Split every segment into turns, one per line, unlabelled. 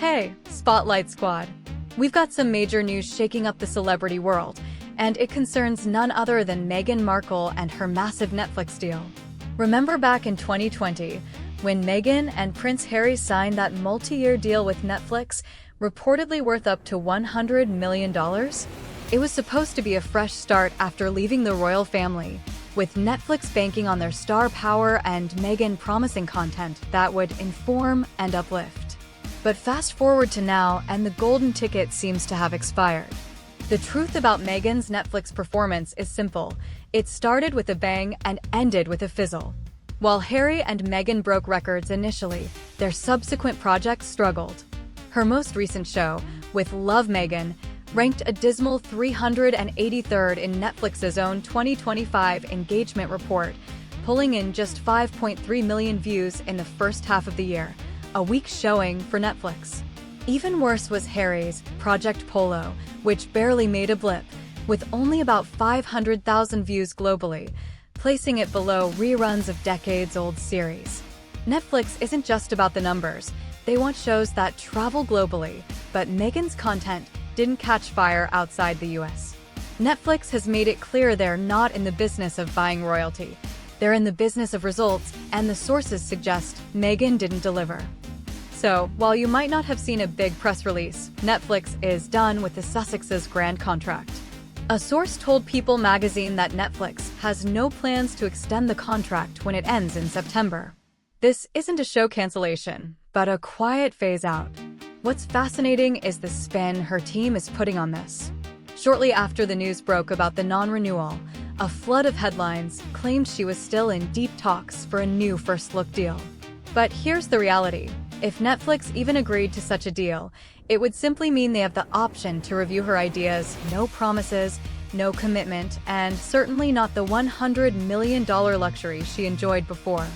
Hey, Spotlight Squad! We've got some major news shaking up the celebrity world, and it concerns none other than Meghan Markle and her massive Netflix deal. Remember back in 2020, when Meghan and Prince Harry signed that multi-year deal with Netflix, reportedly worth up to $100 million? It was supposed to be a fresh start after leaving the royal family, with Netflix banking on their star power and Meghan promising content that would inform and uplift. But fast forward to now, and the golden ticket seems to have expired. The truth about Meghan's Netflix performance is simple. It started with a bang and ended with a fizzle. While Harry and Meghan broke records initially, their subsequent projects struggled. Her most recent show, with Love Meghan, ranked a dismal 383rd in Netflix's own 2025 engagement report, pulling in just 5.3 million views in the first half of the year, a weak showing for Netflix. Even worse was Harry's Project Polo, which barely made a blip, with only about 500,000 views globally, placing it below reruns of decades-old series. Netflix isn't just about the numbers. They want shows that travel globally, but Meghan's content didn't catch fire outside the US. Netflix has made it clear they're not in the business of buying royalty. They're in the business of results, and the sources suggest Meghan didn't deliver. So, while you might not have seen a big press release, Netflix is done with the Sussexes' grand contract. A source told People magazine that Netflix has no plans to extend the contract when it ends in September. This isn't a show cancellation, but a quiet phase-out. What's fascinating is the spin her team is putting on this. Shortly after the news broke about the non-renewal, a flood of headlines claimed she was still in deep talks for a new first-look deal. But here's the reality. If Netflix even agreed to such a deal, it would simply mean they have the option to review her ideas, no promises, no commitment, and certainly not the $100 million luxury she enjoyed before.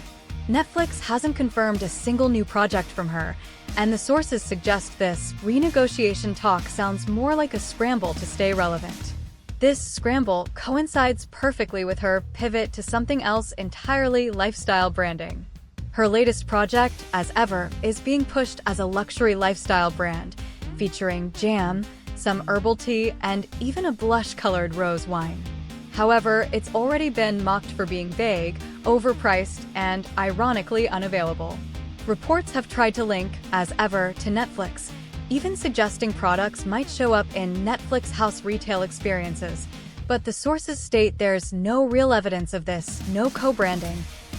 Netflix hasn't confirmed a single new project from her, and the sources suggest this renegotiation talk sounds more like a scramble to stay relevant. This scramble coincides perfectly with her pivot to something else entirely: lifestyle branding. Her latest project, as ever, is being pushed as a luxury lifestyle brand, featuring jam, some herbal tea, and even a blush-colored rose wine. However, it's already been mocked for being vague, overpriced, and ironically unavailable. Reports have tried to link, as ever, to Netflix, even suggesting products might show up in Netflix house retail experiences. But the sources state there's no real evidence of this, no co-branding,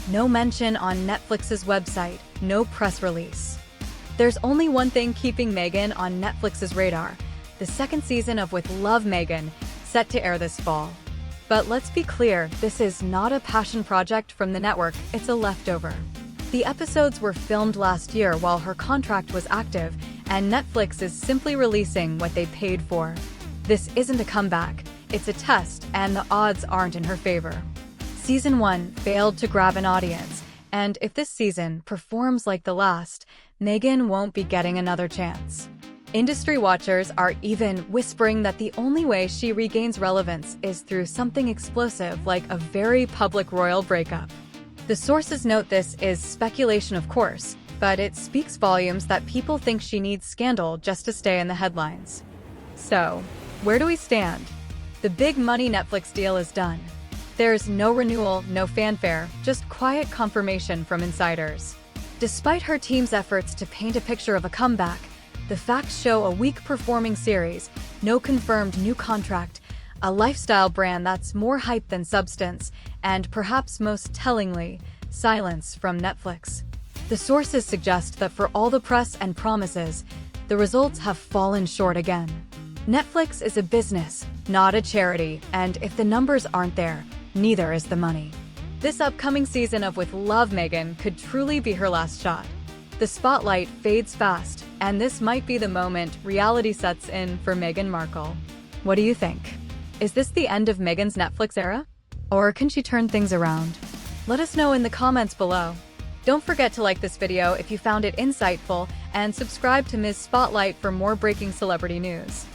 no mention on Netflix's website, no press release. There's only one thing keeping Meghan on Netflix's radar: the second season of With Love Meghan, set to air this fall. But let's be clear, this is not a passion project from the network, it's a leftover. The episodes were filmed last year while her contract was active, and Netflix is simply releasing what they paid for. This isn't a comeback, it's a test, and the odds aren't in her favor. Season 1 failed to grab an audience, and if this season performs like the last, Meghan won't be getting another chance. Industry watchers are even whispering that the only way she regains relevance is through something explosive like a very public royal breakup. The sources note this is speculation, of course, but it speaks volumes that people think she needs scandal just to stay in the headlines. So, where do we stand? The big money Netflix deal is done. There's no renewal, no fanfare, just quiet confirmation from insiders. Despite her team's efforts to paint a picture of a comeback, the facts show a weak-performing series, no confirmed new contract, a lifestyle brand that's more hype than substance, and perhaps most tellingly, silence from Netflix. The sources suggest that for all the press and promises, the results have fallen short again. Netflix is a business, not a charity, and if the numbers aren't there, neither is the money. This upcoming season of With Love Meghan could truly be her last shot. The spotlight fades fast, and this might be the moment reality sets in for Meghan Markle. What do you think? Is this the end of Meghan's Netflix era? Or can she turn things around? Let us know in the comments below. Don't forget to like this video if you found it insightful, and subscribe to Ms. Spotlight for more breaking celebrity news.